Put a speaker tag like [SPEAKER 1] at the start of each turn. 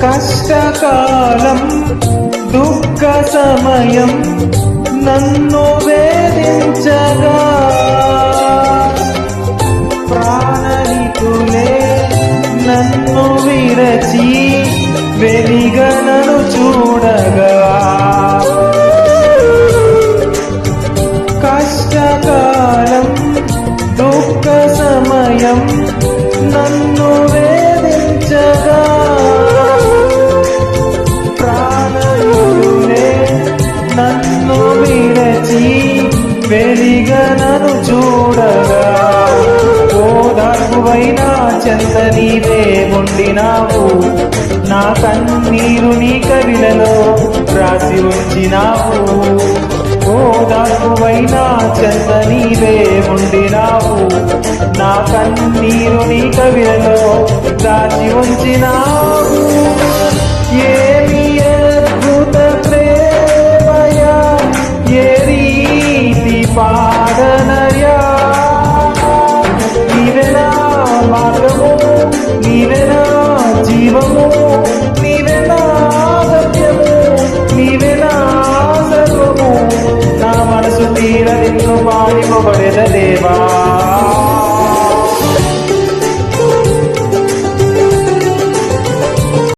[SPEAKER 1] కష్టకాలం దుఃఖ సమయం నన్ను వేధించగా ప్రాణహితులే నన్ను విరచి వెలిగనను చూడగా కష్టకాలం దుఃఖ సమయం నన్ను వేధించగా ప్రాణహితులే నన్ను విరచి వెలిగనను చూడగా ఓదార్పువైనా చెంత నీవే ఉండినావు నా కన్నీరు నీ కవిలలో రాసి ఉంచినావు ఓదార్పువైనా చెంత నీవే ఉండినావు నా కన్నీరు నీ కవిలలో రాసి ఉంచినావు ఏమి అద్భుత ప్రేమయా ఏ రీతి పాడనయా నీవెనా మార్గము నీవెనా జీవము నీవెనా సత్యము నీవెనా సర్వము నా మనసు తీర నిన్ను పాడిపబడెద దేవా